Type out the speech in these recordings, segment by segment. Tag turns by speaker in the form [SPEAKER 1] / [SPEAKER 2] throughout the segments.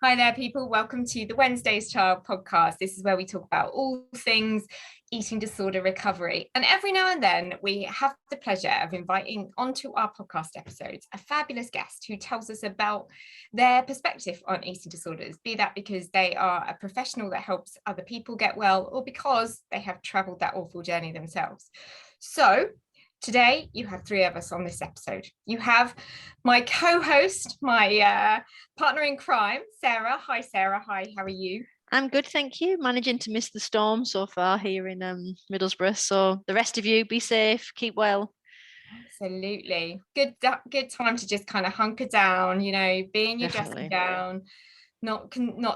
[SPEAKER 1] Hi there, people. Welcome to the Wednesday's Child podcast. This is where we talk about all things eating disorder recovery. And every now and then we have the pleasure of inviting onto our podcast episodes a fabulous guest who tells us about their perspective on eating disorders, be that because they are a professional that helps other people get well or because they have traveled that awful journey themselves. So today, you have three of us on this episode. You have my co-host, my partner in crime, Sarah. Hi, Sarah. Hi, how are you?
[SPEAKER 2] I'm good, thank you. Managing to miss the storm so far here in Middlesbrough. So the rest of you, be safe, keep well.
[SPEAKER 1] Absolutely. Good time to just kind of hunker down, be in your dressing gown, not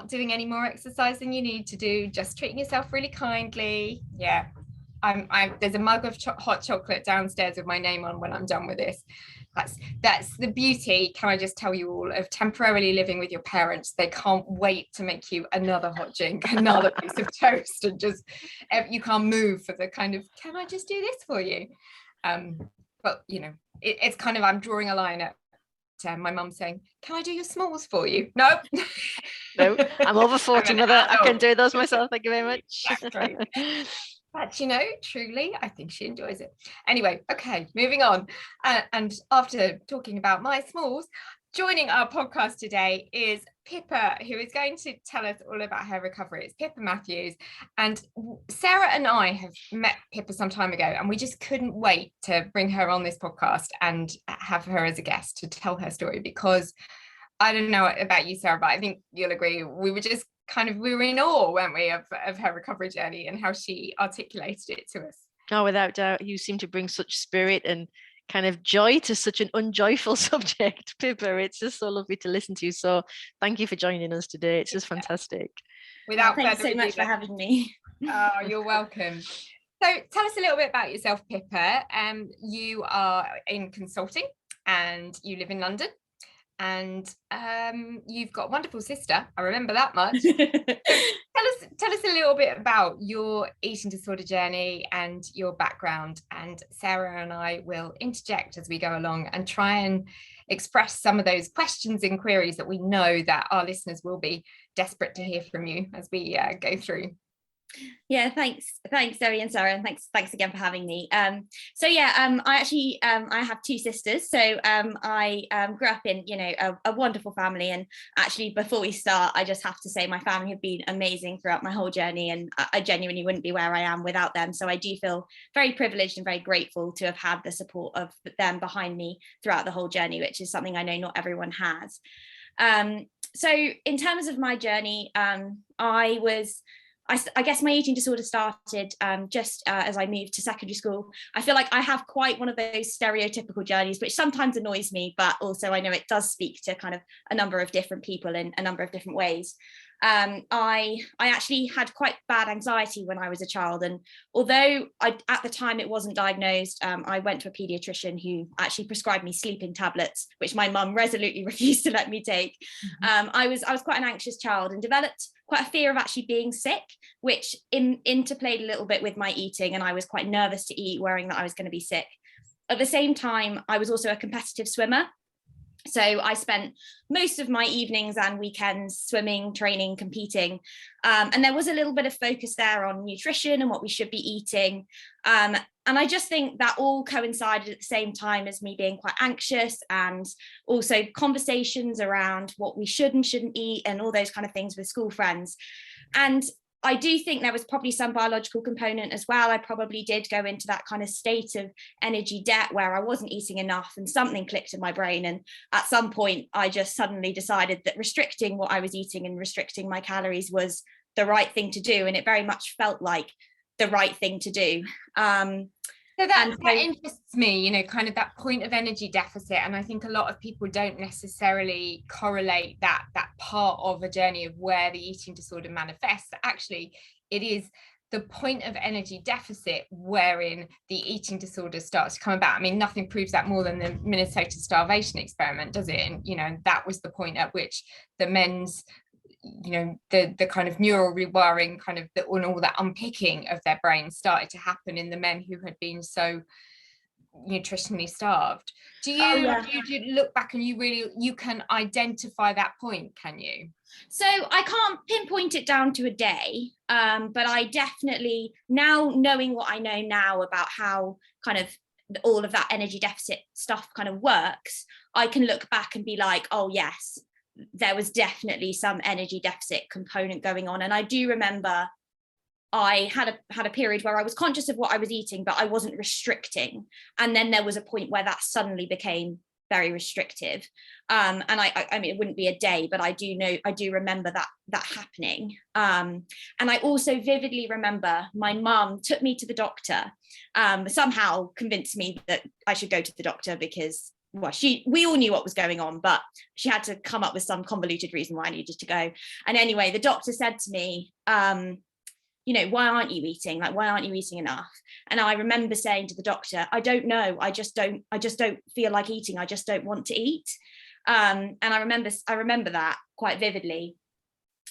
[SPEAKER 1] doing any more exercise than you need to do, just treating yourself really kindly. Yeah. There's a mug of hot chocolate downstairs with my name on when I'm done with this. That's the beauty, can I just tell you all, of temporarily living with your parents. They can't wait to make you another hot drink, another piece of toast, and just you can't move for the kind of, can I just do this for you? But it's kind of, I'm drawing a line at my mum saying, can I do your smalls for you? No.
[SPEAKER 2] I'm over 40, mother. I can do those myself, thank you very much.
[SPEAKER 1] Exactly. But truly, I think she enjoys it. Anyway, okay, moving on. And after talking about my smalls, joining our podcast today is Pippa, who is going to tell us all about her recovery. It's Pippa Matthews. And Sarah and I have met Pippa some time ago, and we just couldn't wait to bring her on this podcast and have her as a guest to tell her story, because I don't know about you, Sarah, but I think you'll agree, we were in awe, weren't we, of her recovery journey and how she articulated it to us.
[SPEAKER 2] Oh, without doubt. You seem to bring such spirit and kind of joy to such an unjoyful subject, Pippa. It's just so lovely to listen to. So thank you for joining us today. It's just fantastic.
[SPEAKER 3] Thanks so much for having me.
[SPEAKER 1] Oh, you're welcome. So tell us a little bit about yourself, Pippa. You are in consulting and you live in London. And you've got a wonderful sister. I remember that much. Tell us a little bit about your eating disorder journey and your background. And Sarah and I will interject as we go along and try and express some of those questions and queries that we know that our listeners will be desperate to hear from you as we go through.
[SPEAKER 3] Yeah, thanks Zoe and Sarah, and thanks again for having me. I have two sisters, so I grew up in a wonderful family, and actually before we start, I just have to say my family have been amazing throughout my whole journey, and I genuinely wouldn't be where I am without them. So I do feel very privileged and very grateful to have had the support of them behind me throughout the whole journey, which is something I know not everyone has. So in terms of my journey, I guess my eating disorder started just as I moved to secondary school. I feel like I have quite one of those stereotypical journeys, which sometimes annoys me, but also I know it does speak to kind of a number of different people in a number of different ways. I actually had quite bad anxiety when I was a child, and although at the time it wasn't diagnosed, I went to a paediatrician who actually prescribed me sleeping tablets, which my mum resolutely refused to let me take. I was quite an anxious child and developed quite a fear of actually being sick, which interplayed a little bit with my eating, and I was quite nervous to eat, worrying that I was going to be sick. At the same time, I was also a competitive swimmer. So I spent most of my evenings and weekends swimming, training, competing. And there was a little bit of focus there on nutrition and what we should be eating. And I just think that all coincided at the same time as me being quite anxious, and also conversations around what we should and shouldn't eat and all those kind of things with school friends. And I do think there was probably some biological component as well. I probably did go into that kind of state of energy debt where I wasn't eating enough, and something clicked in my brain. And at some point, I just suddenly decided that restricting what I was eating and restricting my calories was the right thing to do. And it very much felt like the right thing to do.
[SPEAKER 1] So that interests me, kind of that point of energy deficit. And I think a lot of people don't necessarily correlate that part of a journey of where the eating disorder manifests. Actually, it is the point of energy deficit wherein the eating disorder starts to come about. I mean, nothing proves that more than the Minnesota starvation experiment, does it? And, that was the point at which the men's the kind of neural rewiring, kind of and all that unpicking of their brains started to happen in the men who had been so nutritionally starved. Do you, do you look back and you can identify that point, can you?
[SPEAKER 3] So I can't pinpoint it down to a day, but I definitely, now knowing what I know now about how kind of all of that energy deficit stuff kind of works, I can look back and be like, oh yes, there was definitely some energy deficit component going on. And I do remember I had a period where I was conscious of what I was eating, but I wasn't restricting. And then there was a point where that suddenly became very restrictive. And I mean, it wouldn't be a day, but I do remember that happening. And I also vividly remember my mum took me to the doctor, somehow convinced me that I should go to the doctor because, well, we all knew what was going on, but she had to come up with some convoluted reason why I needed to go. And anyway, the doctor said to me, you know, why aren't you eating? Like, why aren't you eating enough? And I remember saying to the doctor, I don't know. I just don't feel like eating. I just don't want to eat. And I remember that quite vividly.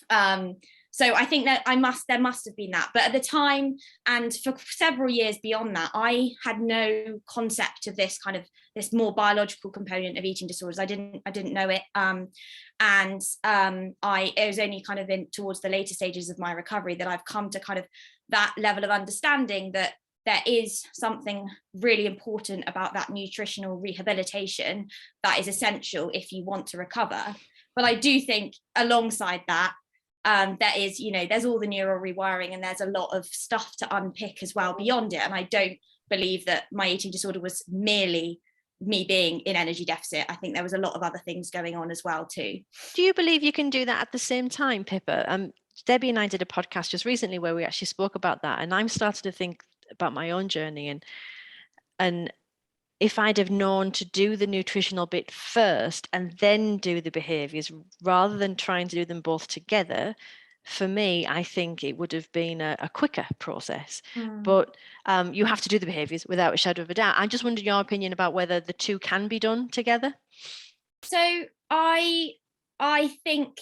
[SPEAKER 3] So I think that there must have been that. But at the time, and for several years beyond that, I had no concept of this more biological component of eating disorders. I didn't know it. It was only kind of towards the later stages of my recovery that I've come to kind of that level of understanding that there is something really important about that nutritional rehabilitation that is essential if you want to recover. But I do think alongside that, there is, you know, there's all the neural rewiring and there's a lot of stuff to unpick as well beyond it. And I don't believe that my eating disorder was merely me being in energy deficit. I think there was a lot of other things going on as well too.
[SPEAKER 2] Do you believe you can do that at the same time, Pippa? Debbie and I did a podcast just recently where we actually spoke about that, and I'm starting to think about my own journey, and if I'd have known to do the nutritional bit first and then do the behaviors rather than trying to do them both together, for me, I think it would have been a quicker process. But you have to do the behaviors without a shadow of a doubt. I just wondered your opinion about whether the two can be done together.
[SPEAKER 3] So I think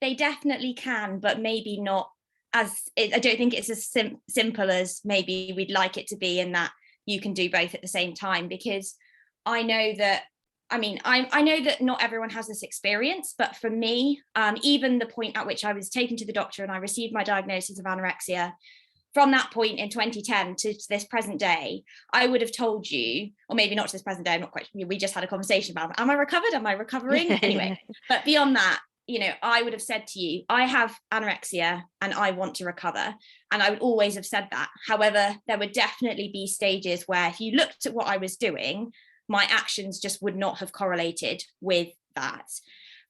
[SPEAKER 3] they definitely can, but maybe not I don't think it's as simple as maybe we'd like it to be, in that you can do both at the same time. Because I know that, I know that not everyone has this experience, but for me, even the point at which I was taken to the doctor and I received my diagnosis of anorexia, from that point in 2010 to this present day, I would have told you, or maybe not to this present day, I'm not quite sure, we just had a conversation about, am I recovered? Am I recovering? Anyway, but beyond that, you know, I would have said to you, I have anorexia and I want to recover. And I would always have said that. However, there would definitely be stages where if you looked at what I was doing, my actions just would not have correlated with that.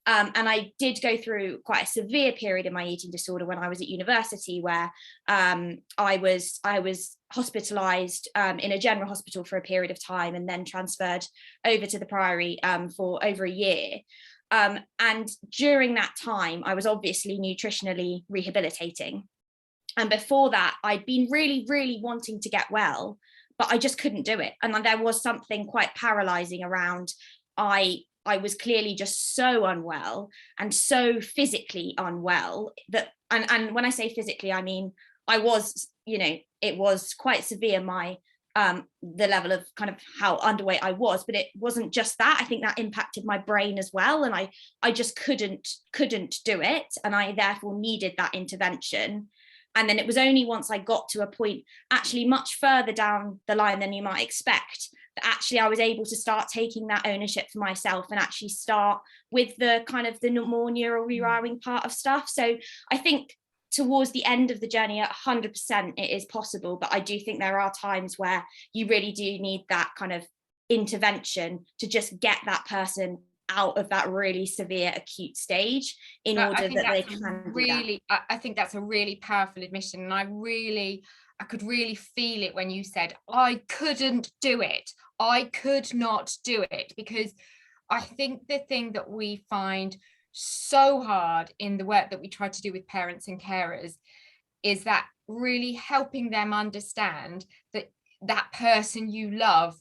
[SPEAKER 3] And I did go through quite a severe period in my eating disorder when I was at university, where I was hospitalized in a general hospital for a period of time and then transferred over to the Priory for over a year. And during that time, I was obviously nutritionally rehabilitating. And before that, I'd been really, really wanting to get well, but I just couldn't do it. And there was something quite paralyzing around, I was clearly just so unwell and so physically unwell that, and when I say physically, I mean, I was, you know, it was quite severe, the level of kind of how underweight I was, but it wasn't just that. I think that impacted my brain as well. And I just couldn't do it. And I therefore needed that intervention. And then it was only once I got to a point actually much further down the line than you might expect, that actually I was able to start taking that ownership for myself and actually start with the kind of the more neural rewiring part of stuff. So I think towards the end of the journey, 100% it is possible, but I do think there are times where you really do need that kind of intervention to just get that person out of that really severe acute stage in order that they can really,
[SPEAKER 1] I think that's a really powerful admission, and I could really feel it when you said I couldn't do it. I could not do it, because I think the thing that we find so hard in the work that we try to do with parents and carers is that really helping them understand that that person you love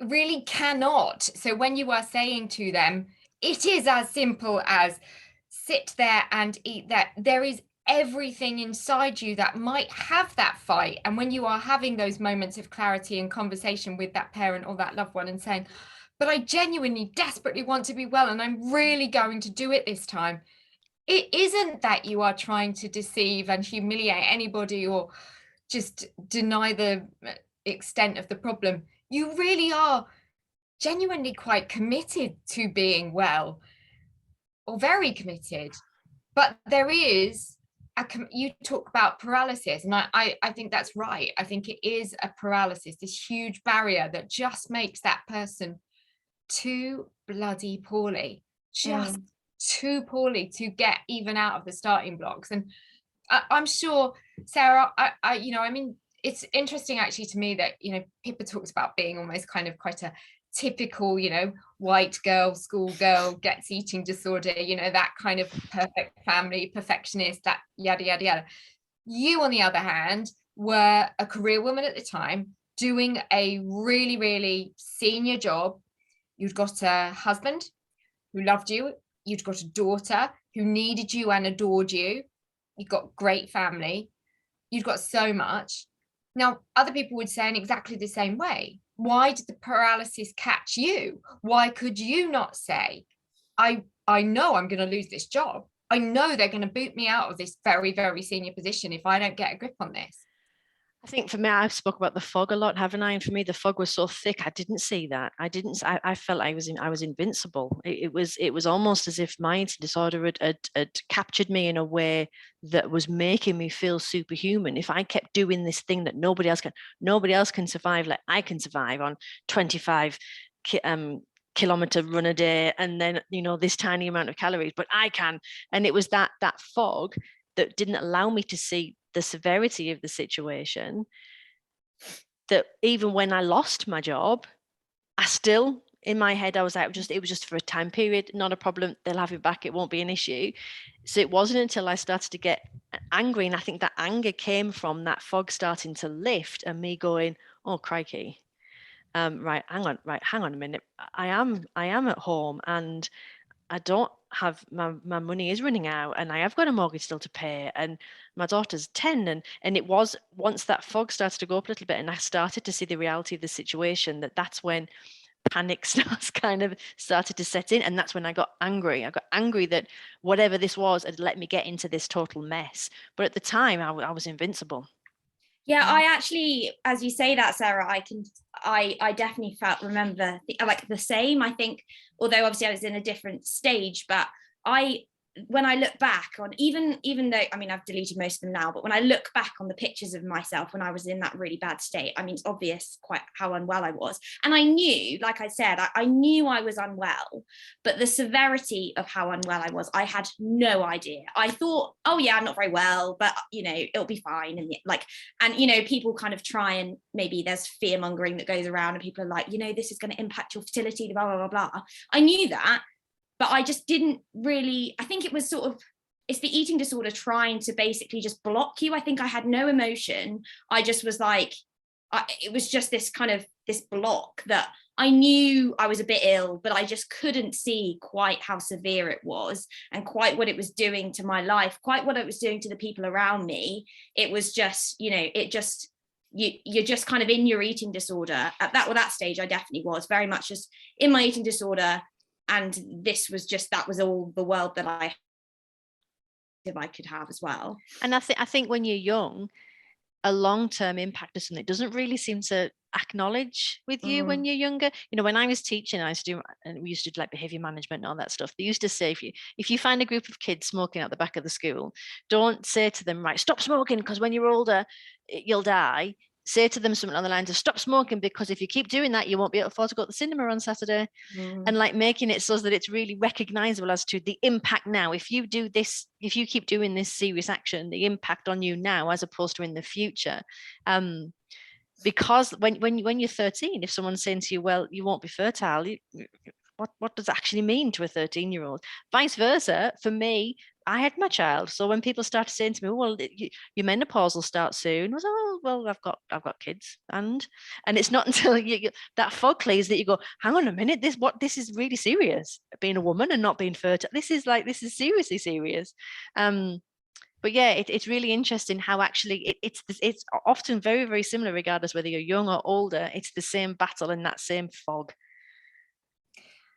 [SPEAKER 1] really cannot. So when you are saying to them, it is as simple as sit there and eat that, there is everything inside you that might have that fight. And when you are having those moments of clarity and conversation with that parent or that loved one and saying, but I genuinely desperately want to be well and I'm really going to do it this time. It isn't that you are trying to deceive and humiliate anybody or just deny the extent of the problem. You really are genuinely quite committed to being well, or very committed. But there is you talk about paralysis, and I think that's right. I think it is a paralysis, this huge barrier that just makes that person too bloody poorly, just too poorly to get even out of the starting blocks. And I'm sure, Sarah, I mean, it's interesting actually to me that, Pippa talks about being almost kind of quite a typical, white girl, school girl, gets eating disorder, that kind of perfect family, perfectionist, that yada, yada, yada. You, on the other hand, were a career woman at the time, doing a really, really senior job. You'd got a husband who loved you. You'd got a daughter who needed you and adored you. You've got great family. You've got so much. Now, other people would say in exactly the same way, why did the paralysis catch you? Why could you not say, I know I'm going to lose this job. I know they're going to boot me out of this very, very senior position if I don't get a grip on this.
[SPEAKER 2] I think for me, I've spoke about the fog a lot, haven't I? And for me, the fog was so thick, I didn't see that. I felt I was invincible. It was almost as if my eating disorder had captured me in a way that was making me feel superhuman. If I kept doing this thing that nobody else can survive, like I can survive on 25 kilometer run a day, and then this tiny amount of calories, but I can. And it was that fog that didn't allow me to see the severity of the situation, that even when I lost my job, I still, in my head, I was like, it was just for a time period, not a problem. They'll have it back. It won't be an issue. So it wasn't until I started to get angry, and I think that anger came from that fog starting to lift and me going, oh, crikey. Hang on a minute. I am at home and I don't have my money is running out, and I have got a mortgage still to pay, and my daughter's 10, and it was once that fog started to go up a little bit and I started to see the reality of the situation, that's when panic started to set in, and that's when I got angry. I got angry that whatever this was had let me get into this total mess. But at the time, I was invincible.
[SPEAKER 3] Yeah, I actually, as you say that, Sarah, I definitely remember like the same. I think, although obviously I was in a different stage, but when I look back on, even though, I mean, I've deleted most of them now, but when I look back on the pictures of myself when I was in that really bad state, I mean, it's obvious quite how unwell I was. And I knew, like I said, I knew I was unwell, but the severity of how unwell I was, I had no idea. I thought, oh yeah, I'm not very well, but it'll be fine. And people kind of try, and maybe there's fearmongering that goes around and people are like, this is going to impact your fertility, blah, blah, blah, blah. I knew that. But I just didn't really, I think it was it's the eating disorder trying to basically just block you. I think I had no emotion. I just was like, it was just this block that I knew I was a bit ill, but I just couldn't see quite how severe it was and quite what it was doing to my life, quite what it was doing to the people around me. It was just, you're just kind of in your eating disorder. At that stage, I definitely was very much just in my eating disorder. And that was all the world that I could have as well.
[SPEAKER 2] And I think when you're young, a long-term impact of something doesn't really seem to acknowledge with you when you're younger. When I was teaching, we used to do like behavior management and all that stuff. They used to say, if you find a group of kids smoking at the back of the school, don't say to them, right, stop smoking, because when you're older, you'll die. Say to them something on the lines of, stop smoking, because if you keep doing that, you won't be able to afford to go to the cinema on Saturday. And like making it so that it's really recognizable as to the impact now. If you do this, if you keep doing this serious action, the impact on you now as opposed to in the future. Because when you're 13, if someone's saying to you, well, you won't be fertile, what does it actually mean to a 13-year-old? Vice versa, for me, I had my child. So when people started saying to me, well, your menopause will start soon, I was like, oh, well, I've got kids. And it's not until that fog clears that you go, hang on a minute, this is really serious. Being a woman and not being fertile. This is seriously serious. But But yeah, it's really interesting how actually it's often very, very similar, regardless whether you're young or older. It's the same battle and that same fog.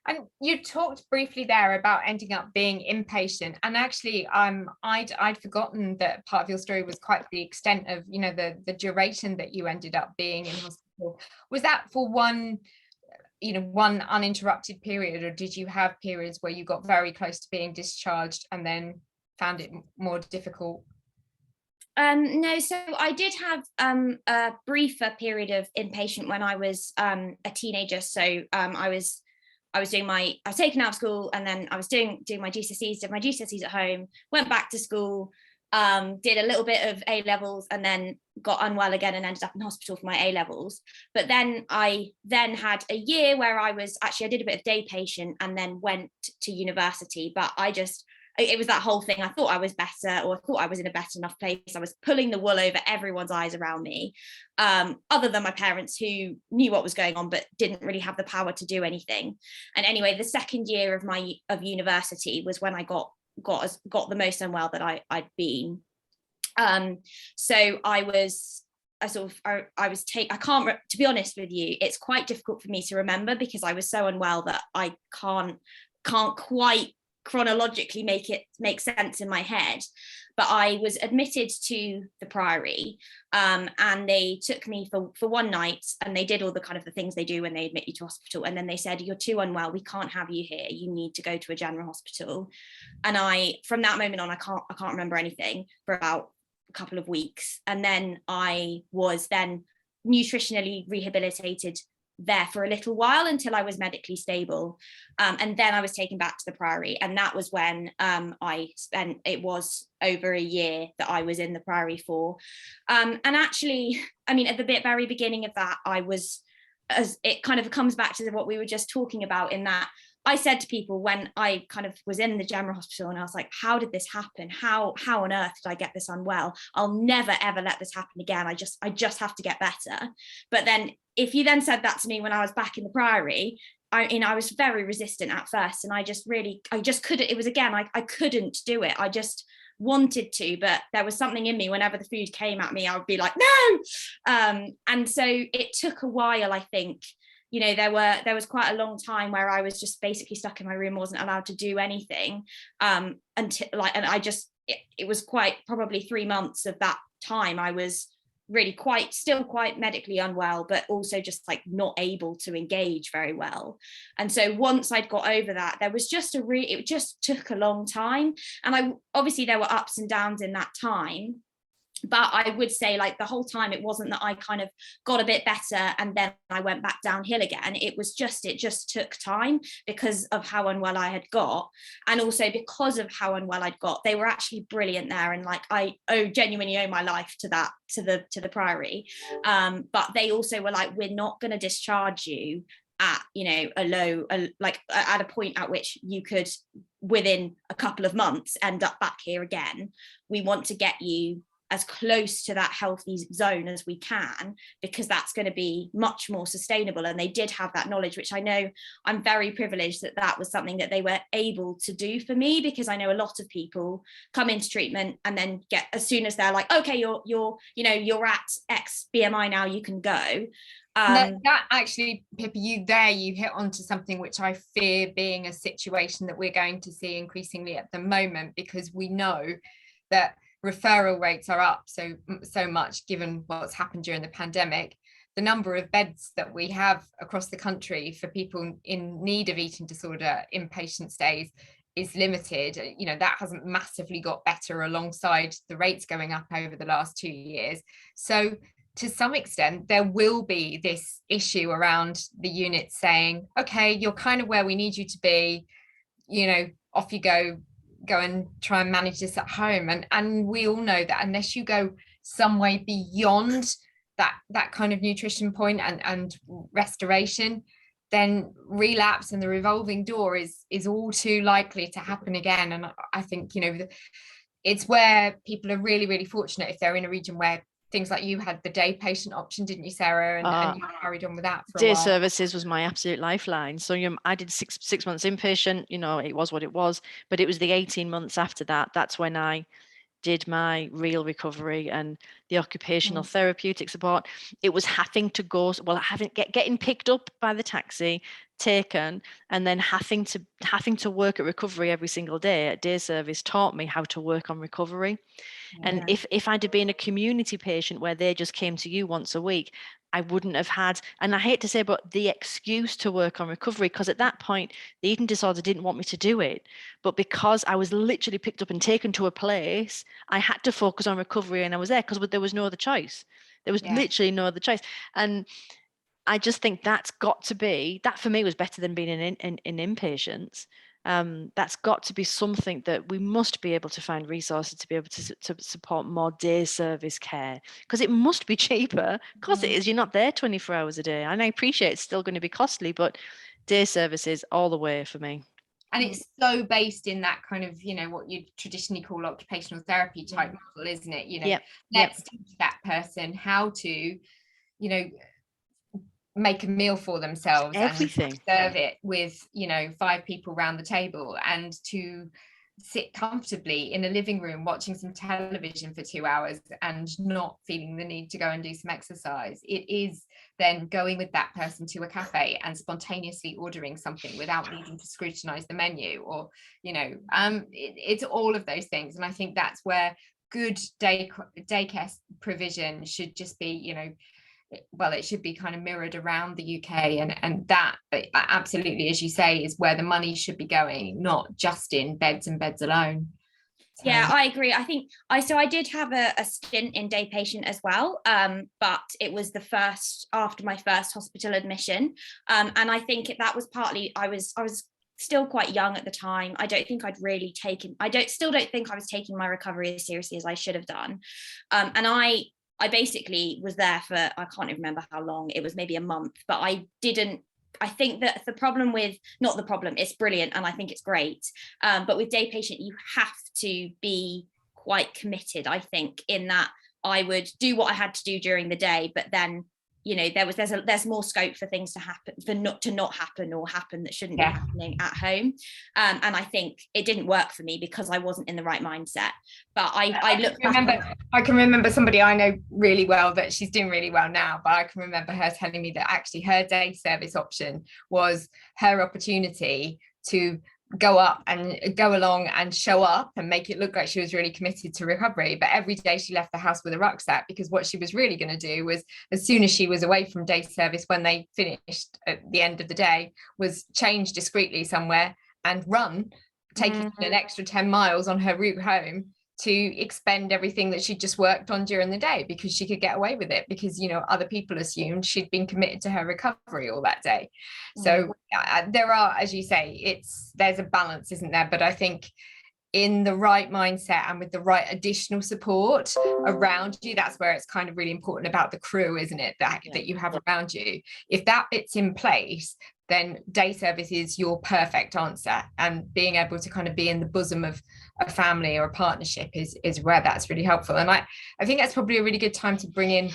[SPEAKER 1] And you talked briefly there about ending up being inpatient, and actually I'd forgotten that part of your story was quite the extent of, you know, the duration that you ended up being in hospital. Was that for one uninterrupted period, or did you have periods where you got very close to being discharged and then found it more difficult?
[SPEAKER 3] No, so I did have a briefer period of inpatient when I was a teenager. So I was taken out of school, and then I was doing my GCSEs, did my GCSEs at home, went back to school, did a little bit of A levels, and then got unwell again and ended up in hospital for my A levels. But then I had a year where I did a bit of day patient and then went to university. But it was that whole thing. I thought I was better, or I thought I was in a better enough place. I was pulling the wool over everyone's eyes around me, other than my parents, who knew what was going on but didn't really have the power to do anything. And anyway, the second year of university was when I got the most unwell that I'd been. So I can't, to be honest with you, it's quite difficult for me to remember, because I was so unwell that I can't quite chronologically make sense in my head. But I was admitted to the Priory, and they took me for one night, and they did all the kind of the things they do when they admit you to hospital. And then they said, "You're too unwell, we can't have you here, you need to go to a general hospital." And from that moment on, I can't remember anything for about a couple of weeks. And then I was then nutritionally rehabilitated there for a little while until I was medically stable, and then I was taken back to the Priory, and that was when it was over a year that I was in the Priory for, and actually, I mean, at the very beginning of that, it kind of comes back to what we were just talking about, in that I said to people when I kind of was in the general hospital, and I was like, how did this happen? How on earth did I get this unwell? I'll never ever let this happen again. I just have to get better. But then if you then said that to me when I was back in the Priory, I was very resistant at first, and I just couldn't. It was, again, I couldn't do it. I just wanted to, but there was something in me. Whenever the food came at me, I would be like, no. And so it took a while, I think. You know, there was quite a long time where I was just basically stuck in my room, wasn't allowed to do anything, until it was quite probably 3 months of that time I was really still quite medically unwell, but also just like not able to engage very well. And so once I'd got over that, there was it just took a long time. And obviously there were ups and downs in that time. But I would say, like, the whole time, it wasn't that I kind of got a bit better and then I went back downhill again. It just took time because of how unwell I had got. And also because of how unwell I'd got, they were actually brilliant there. And like, I genuinely owe my life to the Priory. But they also were like, we're not going to discharge you at, you know, at a point at which you could, within a couple of months, end up back here again. We want to get you as close to that healthy zone as we can, because that's going to be much more sustainable. And they did have that knowledge, which I know I'm very privileged that was something that they were able to do for me, because I know a lot of people come into treatment and then as soon as they're like, okay, you're at X BMI now, you can go.
[SPEAKER 1] That actually, Pippa, you hit onto something which I fear being a situation that we're going to see increasingly at the moment, because we know that referral rates are up so much given what's happened during the pandemic. The number of beds that we have across the country for people in need of eating disorder inpatient stays is limited. You know, that hasn't massively got better alongside the rates going up over the last 2 years. So to some extent, there will be this issue around the unit saying, okay, you're kind of where we need you to be, you know, off you go and try and manage this at home. And we all know that unless you go some way beyond that kind of nutrition point and restoration, then relapse and the revolving door is all too likely to happen again. And I think, you know, it's where people are really, really fortunate if they're in a region where things like you had the day patient option, didn't you, Sarah? And you carried on with that for a while.
[SPEAKER 2] Day services was my absolute lifeline. So I did six months inpatient, you know, it was what it was, but it was the 18 months after that. That's when I did my real recovery and the occupational therapeutic support. It was having to go, getting picked up by the taxi, taken, and then having to work at recovery every single day at day service taught me how to work on recovery. And if I'd have been a community patient where they just came to you once a week, I wouldn't have had, and I hate to say, but the excuse to work on recovery, because at that point, the eating disorder didn't want me to do it. But because I was literally picked up and taken to a place, I had to focus on recovery, and I was there because there was no other choice. There was literally no other choice. And I just think that's got to be, that for me was better than being in inpatients. That's got to be something that we must be able to find resources to be able to support more day service care, because it must be cheaper. Because it is, you're not there 24 hours a day. And I appreciate it's still going to be costly, but day services all the way for me.
[SPEAKER 1] And it's so based in that kind of, you know, what you traditionally call occupational therapy type model, isn't it? You know, let's teach that person how to, you know, make a meal for themselves, everything, and serve it with, you know, 5 people around the table, and to sit comfortably in a living room watching some television for 2 hours and not feeling the need to go and do some exercise. It is then going with that person to a cafe and spontaneously ordering something without needing to scrutinize the menu, or, you know, it's all of those things. And I think that's where good daycare provision should just be, you know, well, it should be kind of mirrored around the UK, and that absolutely, as you say, is where the money should be going, not just in beds and beds alone. So.
[SPEAKER 3] Yeah, I agree. I think I did have a stint in day patient as well, but it was after my first hospital admission, and I think that was partly I was still quite young at the time. I don't think I'd really taken. Still don't think I was taking my recovery as seriously as I should have done, and I basically was there for, I can't even remember how long, it was maybe a month, but I think that it's brilliant and I think it's great. But with day patient, you have to be quite committed, I think, in that I would do what I had to do during the day, but then, you know, there's more scope for things to happen, to not happen or happen that shouldn't be happening at home. And I think it didn't work for me because I wasn't in the right mindset. But I can remember somebody I know really well, that she's doing really well now, but I can remember her telling me that actually her day service option was her opportunity to go along and show up and make it look like she was really committed to recovery. But every day she left the house with a rucksack, because what she was really going to do was, as soon as she was away from day service, when they finished at the end of the day, was change discreetly somewhere and run, taking an extra 10 miles on her route home to expend everything that she'd just worked on during the day, because she could get away with it, because, you know, other people assumed she'd been committed to her recovery all that day. So there are, as you say, there's a balance, isn't there? But I think in the right mindset and with the right additional support around you, that's where it's kind of really important about the crew, isn't it, that you have around you. If that bit's in place, then day service is your perfect answer, and being able to kind of be in the bosom of a family or a partnership is where that's really helpful. And I think that's probably a really good time to bring in,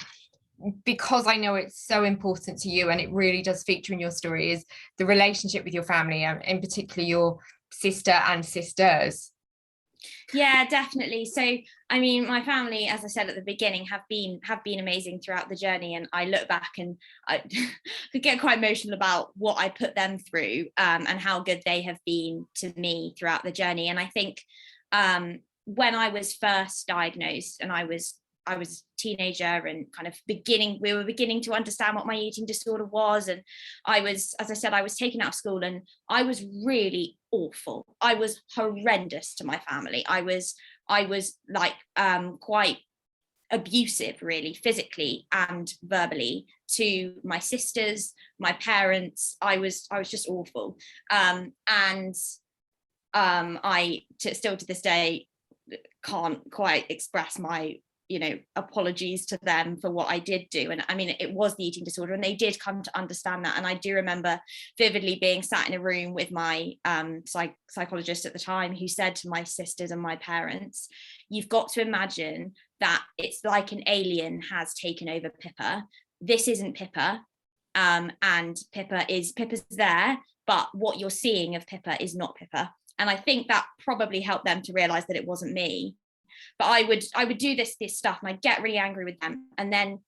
[SPEAKER 3] because I know it's so important to you and it really does feature in your story, is the relationship with your family, and in particular your sister and sisters. Yeah, definitely. So, I mean, my family, as I said at the beginning, have been amazing throughout the journey. And I look back and I could get quite emotional about what I put them through, and how good they have been to me throughout the journey. And I think when I was first diagnosed and I was a teenager and kind of we were beginning to understand what my eating disorder was. And I was, as I said, I was taken out of school and I was really awful. I was horrendous to my family. I was like quite abusive, really, physically and verbally, to my sisters, my parents. I was just awful. And I still to this day can't quite express my, you know, apologies to them for what I did do. And I mean, it was the eating disorder and they did come to understand that. And I do remember vividly being sat in a room with my psychologist at the time, who said to my sisters and my parents, you've got to imagine that it's like an alien has taken over Pippa. This isn't Pippa. And Pippa's there, but what you're seeing of Pippa is not Pippa. And I think that probably helped them to realize that it wasn't me. but I would do this stuff and I'd get really angry with them, and then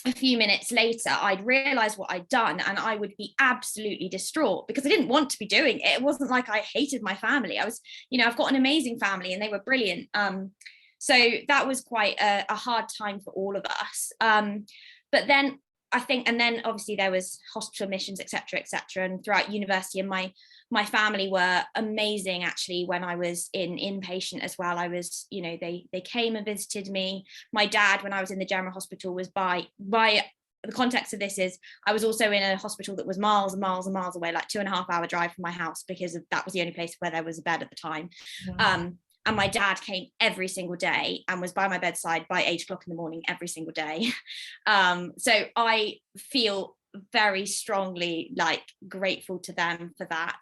[SPEAKER 3] a few minutes later I'd realize what I'd done, and I would be absolutely distraught because I didn't want to be doing it. It wasn't like I hated my family. I was, I've got an amazing family and they were brilliant. So that was quite a hard time for all of us. But then I think, and then obviously there was hospital admissions, etc., and throughout university, and my family were amazing actually when I was in inpatient as well. I was, they came and visited me. My dad, when I was in the general hospital, was by the context of this is I was also in a hospital that was miles and miles and miles away, like 2.5 hour drive from my house, because that was the only place where there was a bed at the time. And my dad came every single day and was by my bedside by 8 o'clock in the morning every single day. So I feel very strongly like grateful to them for that.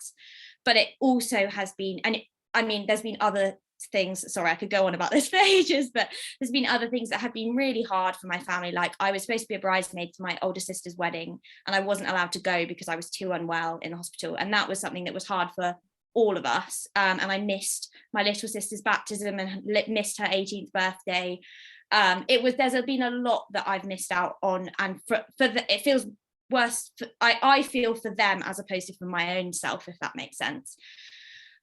[SPEAKER 3] But it also has been, there's been other things, sorry, I could go on about this for ages, but there's been other things that have been really hard for my family. Like I was supposed to be a bridesmaid to my older sister's wedding, and I wasn't allowed to go because I was too unwell in the hospital. And that was something that was hard for all of us. And I missed my little sister's baptism and missed her 18th birthday. There's been a lot that I've missed out on, and it feels worse. I feel for them as opposed to for my own self, if that makes sense.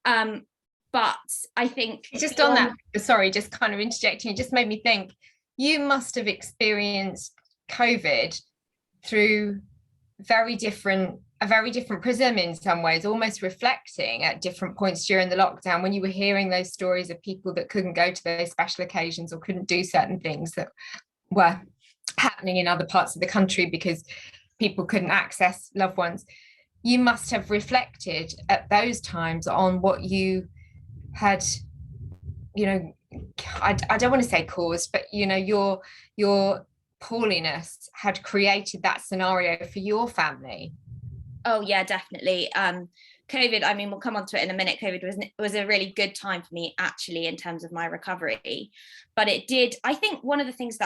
[SPEAKER 3] But I think
[SPEAKER 1] just on that, sorry, just kind of interjecting, it just made me think you must have experienced COVID through a very different prism in some ways, almost reflecting at different points during the lockdown when you were hearing those stories of people that couldn't go to those special occasions or couldn't do certain things that were happening in other parts of the country because people couldn't access loved ones. You must have reflected at those times on what you had, I don't want to say caused, but your poorliness had created that scenario for your family.
[SPEAKER 3] Oh yeah, definitely. COVID, we'll come on to it in a minute. COVID was a really good time for me actually in terms of my recovery, but it did, I think one of the things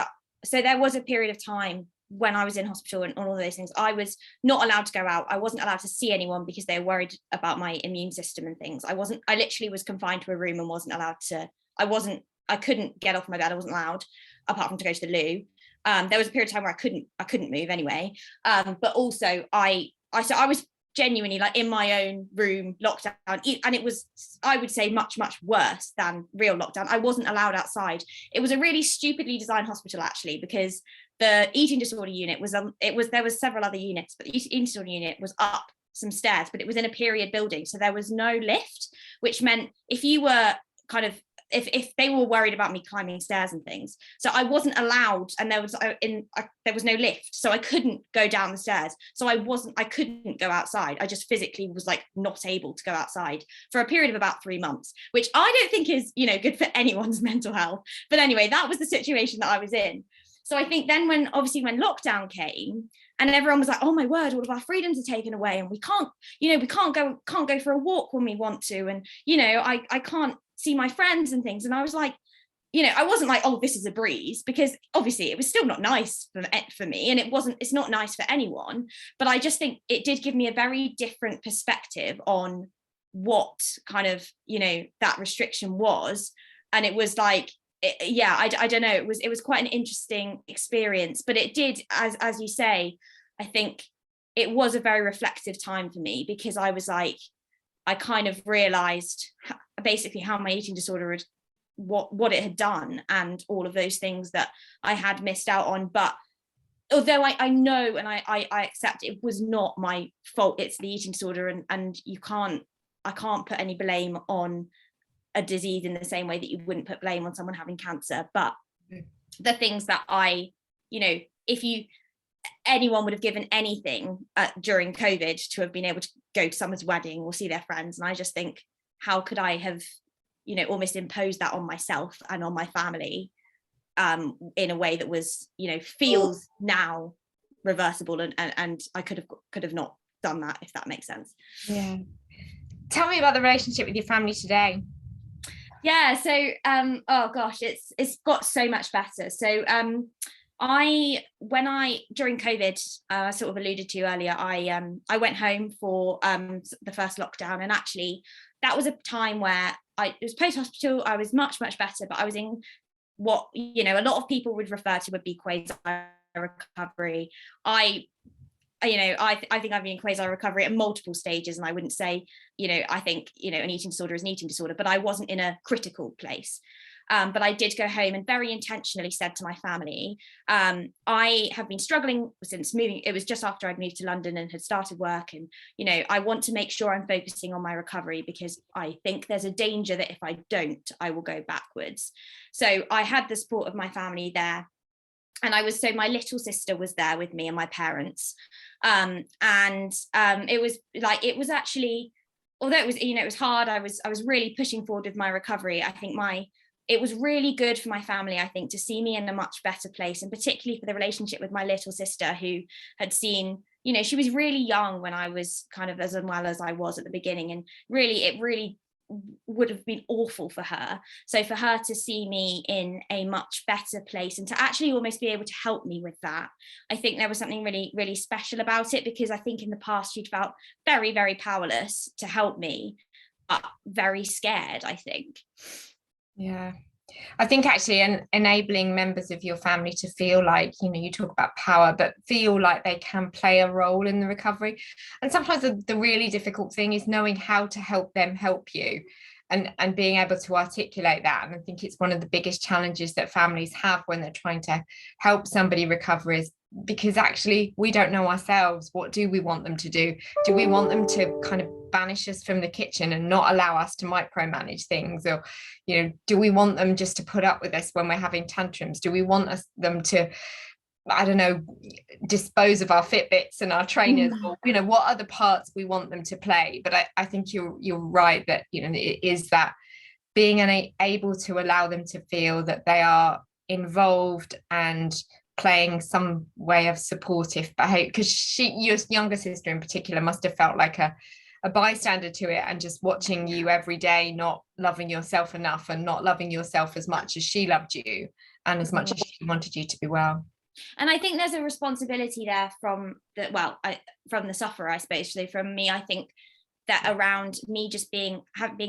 [SPEAKER 3] so there was a period of time when I was in hospital and all of those things, I was not allowed to go out. I wasn't allowed to see anyone because they were worried about my immune system and things. I literally was confined to a room and wasn't allowed to, I couldn't get off my bed. I wasn't allowed, apart from to go to the loo. There was a period of time where I couldn't move anyway. But also I was genuinely like in my own room, locked down, and it was, I would say, much worse than real lockdown. I wasn't allowed outside. It was a really stupidly designed hospital actually, because the eating disorder unit there was several other units, but the eating disorder unit was up some stairs, but it was in a period building, so there was no lift, which meant if you were kind of if they were worried about me climbing stairs and things, so I wasn't allowed, and there was no lift, so I couldn't go down the stairs, so I couldn't go outside. I just physically was like not able to go outside for a period of about 3 months, which I don't think is good for anyone's mental health. But anyway, that was the situation that I was in. So I think then when lockdown came and everyone was like, oh my word, all of our freedoms are taken away and we can't go for a walk when we want to, and I can't see my friends and things. And I was like, I wasn't like, oh, this is a breeze, because obviously it was still not nice for me, and it's not nice for anyone. But I just think it did give me a very different perspective on what kind of, that restriction was. And it was like, I don't know, it was quite an interesting experience, but it did, as you say, I think it was a very reflective time for me, because I was like, I kind of realized basically how my eating disorder had, what it had done, and all of those things that I had missed out on. But although I know and I accept it was not my fault, it's the eating disorder, and I can't put any blame on a disease in the same way that you wouldn't put blame on someone having cancer. But the things that if anyone would have given anything during COVID to have been able to go to someone's wedding or see their friends, and I just think, how could I have almost imposed that on myself and on my family in a way that was feels now reversible, and I could have not done that, if that makes sense.
[SPEAKER 1] Yeah. Tell me about the relationship with your family today.
[SPEAKER 3] Yeah, so oh gosh, it's got so much better. So during COVID, I sort of alluded to earlier, I went home for the first lockdown, and actually that was a time where it was post-hospital, I was much better, but I was in what, you know, a lot of people would refer to would be quasi recovery. I think I've been in quasi recovery at multiple stages, and I wouldn't say, you know, I think, you know, an eating disorder is an eating disorder, but I wasn't in a critical place. But I did go home and very intentionally said to my family, I have been struggling since moving. It was just after I'd moved to London and had started work. And, you know, I want to make sure I'm focusing on my recovery, because I think there's a danger that if I don't, I will go backwards. So I had the support of my family there. And so my little sister was there with me and my parents. It was actually, although it was, you know, it was hard, I was really pushing forward with my recovery. I think it was really good for my family, I think, to see me in a much better place, and particularly for the relationship with my little sister, who had seen, you know, she was really young when I was kind of as unwell as I was at the beginning, and it really would have been awful for her. So for her to see me in a much better place and to actually almost be able to help me with that, I think there was something really, really special about it, because I think in the past she'd felt very, very powerless to help me, but very scared, I think.
[SPEAKER 1] Yeah, I think actually enabling members of your family to feel like, you know, you talk about power, but feel like they can play a role in the recovery. And sometimes the really difficult thing is knowing how to help them help you, and being able to articulate that. And I think it's one of the biggest challenges that families have when they're trying to help somebody recover, is because actually we don't know ourselves. What do we want them to do? Do we want them to kind of banish us from the kitchen and not allow us to micromanage things? Or, you know, do we want them just to put up with us when we're having tantrums? Do we want them to, I don't know, dispose of our Fitbits and our trainers? Or, you know, what other parts we want them to play? But I think you're right that, you know, it is that being able to allow them to feel that they are involved and playing some way of supportive behavior. Because your younger sister in particular must have felt like a bystander to it, and just watching you every day not loving yourself enough, and not loving yourself as much as she loved you and as much as she wanted you to be well.
[SPEAKER 3] And I think there's a responsibility there from the sufferer, I suppose. So from me, I think that around me just being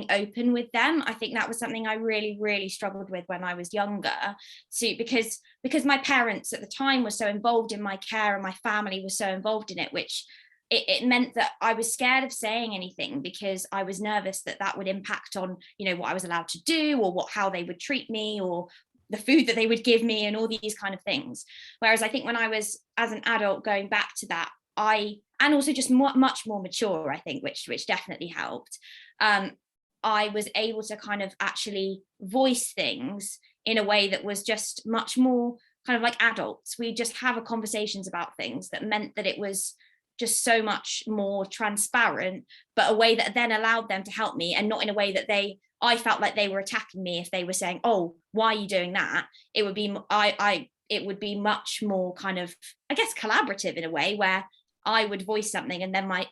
[SPEAKER 3] open with them, I think that was something I really, really struggled with when I was younger. So because my parents at the time were so involved in my care, and my family was so involved in it, which it meant that I was scared of saying anything, because I was nervous that would impact on, you know, what I was allowed to do, or how they would treat me, or the food that they would give me, and all these kind of things. Whereas I think when I was, as an adult, going back to that, and also just much more mature, I think, which definitely helped. I was able to kind of actually voice things in a way that was just much more kind of like adults. We just have conversations about things, that meant that it was just so much more transparent, but a way that then allowed them to help me, and not in a way that I felt like they were attacking me if they were saying, "Oh, why are you doing that?" It would be it would be much more kind of, I guess, collaborative in a way, where I would voice something, and then I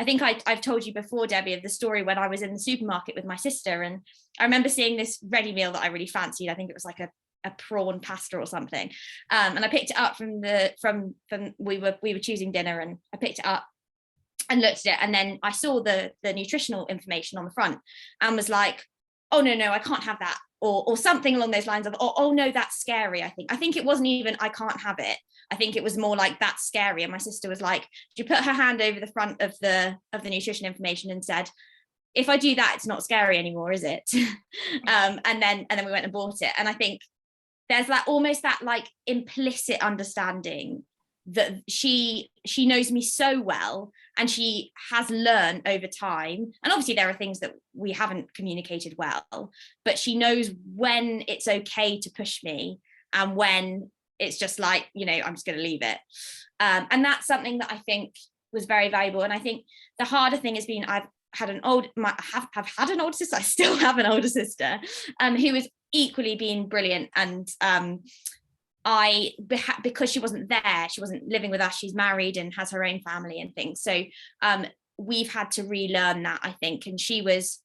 [SPEAKER 3] think I've told you before, Debbie, of the story when I was in the supermarket with my sister, and I remember seeing this ready meal that I really fancied. I think it was like a prawn pasta or something, and I picked it up from we were choosing dinner, and I picked it up and looked at it, and then I saw the nutritional information on the front, and was like, "Oh no, I can't have that," or something along those lines of, "Oh no, that's scary." I think it wasn't even "I can't have it." I think it was more like, "That's scary." And my sister was like, she put her hand over the front of the nutrition information and said, "If I do that, it's not scary anymore, is it?" and then we went and bought it. And I think there's almost that implicit understanding that she knows me so well, and she has learned over time, and obviously there are things that we haven't communicated well, but she knows when it's okay to push me, and when it's just I'm just going to leave it, and that's something that I think was very valuable. And I think the harder thing has been, I've had an older sister. I still have an older sister, who has equally been brilliant, and because she wasn't there, she wasn't living with us, she's married and has her own family and things, so we've had to relearn that, I think. And she was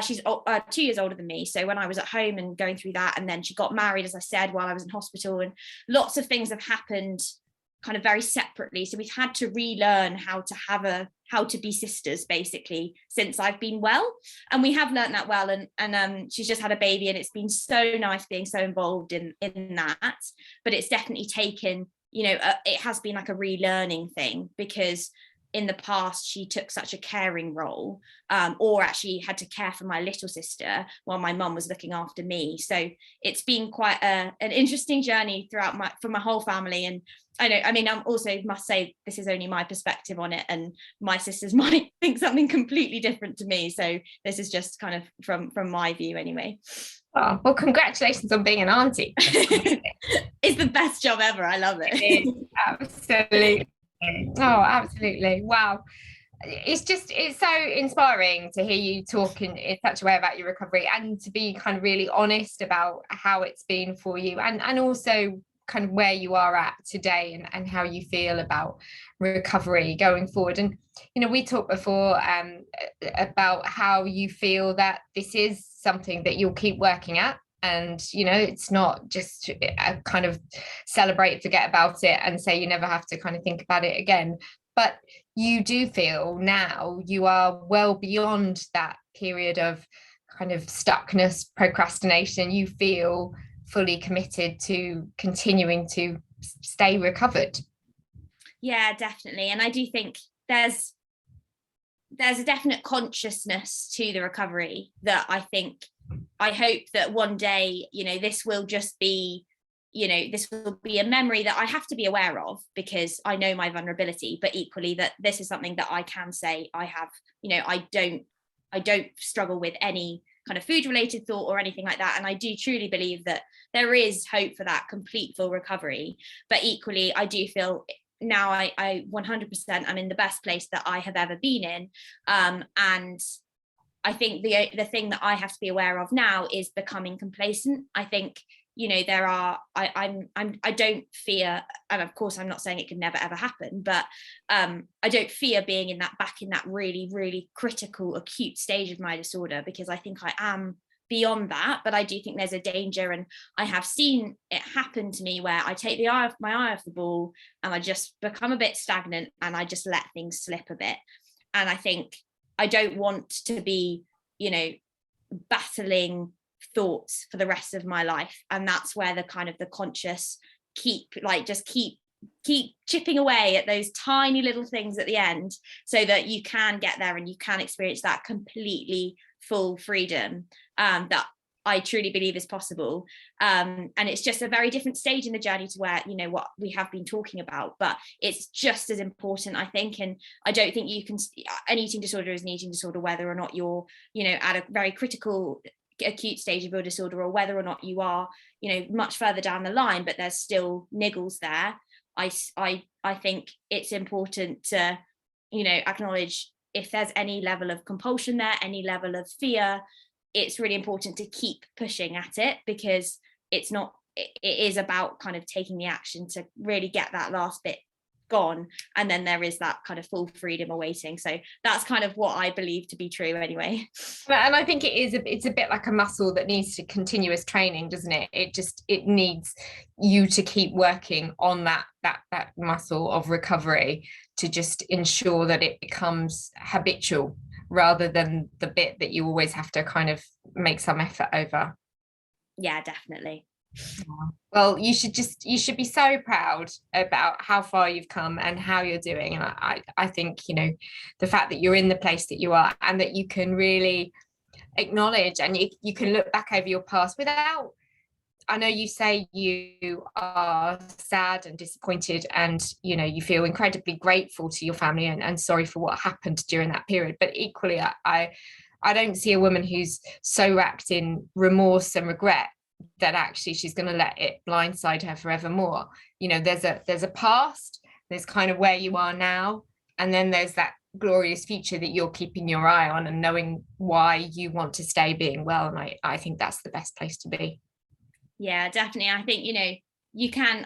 [SPEAKER 3] she's 2 years older than me, so when I was at home and going through that, and then she got married, as I said, while I was in hospital, and lots of things have happened kind of very separately. So we've had to relearn how to be sisters basically since I've been well, and we have learned that well. And she's just had a baby, and it's been so nice being so involved in that. But it's definitely taken, it has been like a relearning thing, because in the past she took such a caring role, or actually had to care for my little sister while my mum was looking after me. So it's been quite an interesting journey for my whole family. And I'm also must say this is only my perspective on it, and my sisters might think something completely different to me. So this is just kind of from my view anyway.
[SPEAKER 1] Oh, well, congratulations on being an auntie.
[SPEAKER 3] It's the best job ever. I love it.
[SPEAKER 1] It is, absolutely. Oh, absolutely. Wow. It's so inspiring to hear you talk in such a way about your recovery, and to be kind of really honest about how it's been for you, and also kind of where you are at today, and how you feel about recovery going forward. And we talked before about how you feel that this is something that you'll keep working at, and it's not just a kind of celebrate, forget about it, and say you never have to kind of think about it again. But you do feel now you are well beyond that period of kind of stuckness, procrastination. You feel fully committed to continuing to stay recovered.
[SPEAKER 3] Yeah, definitely. And I do think there's a definite consciousness to the recovery that I hope that one day, this will just be, this will be a memory that I have to be aware of, because I know my vulnerability, but equally that this is something that I can say I have, I don't struggle with any kind of food related thought or anything like that. And I do truly believe that there is hope for that complete full recovery. But equally, I do feel now I 100% am in the best place that I have ever been in. And I think the thing that I have to be aware of now is becoming complacent. I think, I don't fear, and of course I'm not saying it could never ever happen, but I don't fear being back in that really, really critical acute stage of my disorder, because I think I am beyond that. But I do think there's a danger, and I have seen it happen to me where I take my eye off the ball, and I just become a bit stagnant, and I just let things slip a bit. And I think I don't want to be, battling thoughts for the rest of my life. And that's where the kind of the conscious keep chipping away at those tiny little things at the end, so that you can get there and you can experience that completely full freedom that I truly believe is possible. And it's just a very different stage in the journey to where, what we have been talking about, but it's just as important, I think. And I don't think you can, an eating disorder is an eating disorder, whether or not you're, at a very critical acute stage of your disorder, or whether or not you are, much further down the line, but there's still niggles there. I think it's important to, acknowledge if there's any level of compulsion there, any level of fear. It's really important to keep pushing at it, because it is about kind of taking the action to really get that last bit gone, and then there is that kind of full freedom awaiting. So that's kind of what I believe to be true anyway.
[SPEAKER 1] And I think it's a bit like a muscle that needs to continuous training, doesn't it? It needs you to keep working on that muscle of recovery, to just ensure that it becomes habitual, rather than the bit that you always have to kind of make some effort over.
[SPEAKER 3] Yeah, definitely.
[SPEAKER 1] Well, you should be so proud about how far you've come and how you're doing. And I think, the fact that you're in the place that you are, and that you can really acknowledge, and you can look back over your past without, I know you say you are sad and disappointed, and you feel incredibly grateful to your family and sorry for what happened during that period, but equally I don't see a woman who's so wrapped in remorse and regret that actually she's going to let it blindside her forevermore. There's a past, there's kind of where you are now, and then there's that glorious future that you're keeping your eye on, and knowing why you want to stay being well. And I think that's the best place to be.
[SPEAKER 3] Yeah, definitely. I think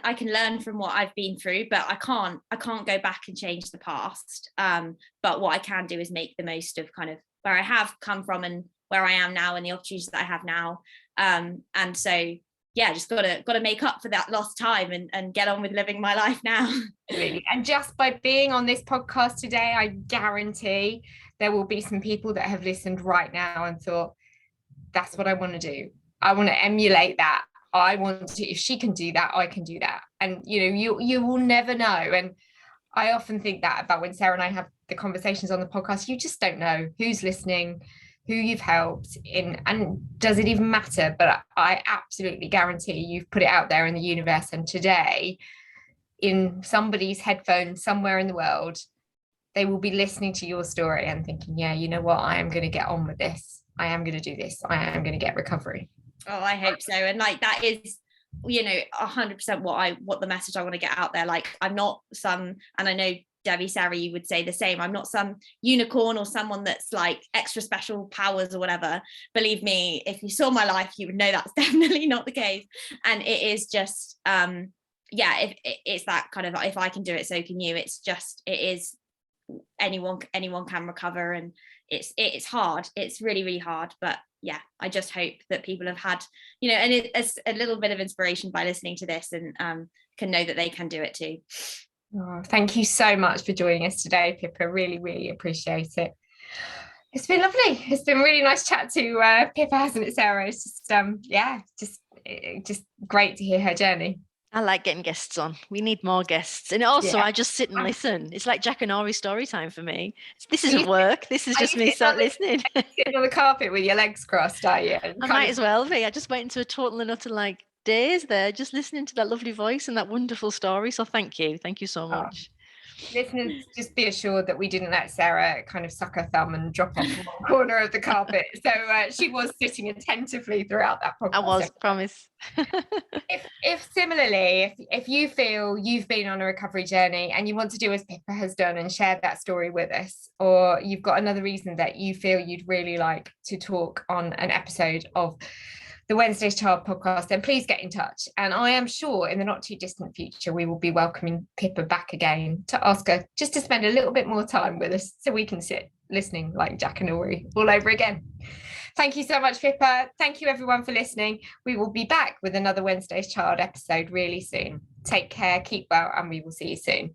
[SPEAKER 3] I can learn from what I've been through, but I can't go back and change the past, but what I can do is make the most of kind of where I have come from and where I am now, and the opportunities that I have now. And so yeah, just gotta make up for that lost time and get on with living my life now.
[SPEAKER 1] Absolutely. And just by being on this podcast today, I guarantee there will be some people that have listened right now and thought, that's what I want to do. I want to emulate that. I want to, if she can do that, I can do that. And you will never know. And I often think that about when Sarah and I have the conversations on the podcast, you just don't know who's listening, who you've helped in, and does it even matter? But I absolutely guarantee you've put it out there in the universe, and today in somebody's headphones somewhere in the world, they will be listening to your story and thinking, yeah, you know what, I am going to get on with this. I am going to do this. I am going to get recovery.
[SPEAKER 3] Oh, I hope so. And like, that is, 100% what the message I want to get out there. Like, I'm not some, and I know Debbie, Sarah, you would say the same, I'm not some unicorn or someone that's like extra special powers or whatever. Believe me, if you saw my life, you would know that's definitely not the case. And it is just, if it's that kind of, if I can do it, so can you. It's just, it is, anyone can recover, and it's hard. It's really, really hard. But yeah, I just hope that people have had, and it's a little bit of inspiration by listening to this, and can know that they can do it too.
[SPEAKER 1] Oh, thank you so much for joining us today, Pippa. Really, really appreciate it. It's been lovely. It's been really nice chat to Pippa, hasn't it, Sarah? It's just great to hear her journey.
[SPEAKER 2] I like getting guests on. We need more guests. And also, I just sit and listen. It's like Jack and Ori story time for me. This isn't work. This is just me listening.
[SPEAKER 1] Sitting on the carpet with your legs crossed, are you?
[SPEAKER 2] I might as well be. I just went into a total and utter daze there, just listening to that lovely voice and that wonderful story. So thank you so much.
[SPEAKER 1] Listeners, just be assured that we didn't let Sarah kind of suck her thumb and drop off the corner of the carpet. So she was sitting attentively throughout that podcast.
[SPEAKER 2] I was, promise.
[SPEAKER 1] if similarly, if you feel you've been on a recovery journey and you want to do as Pippa has done and share that story with us, or you've got another reason that you feel you'd really like to talk on an episode of the Wednesday's Child podcast, then please get in touch. And I am sure in the not too distant future, we will be welcoming Pippa back again to ask her just to spend a little bit more time with us so we can sit listening like Jack and Ori all over again. Thank you so much, Pippa. Thank you everyone for listening. We will be back with another Wednesday's Child episode really soon. Take care, keep well, and we will see you soon.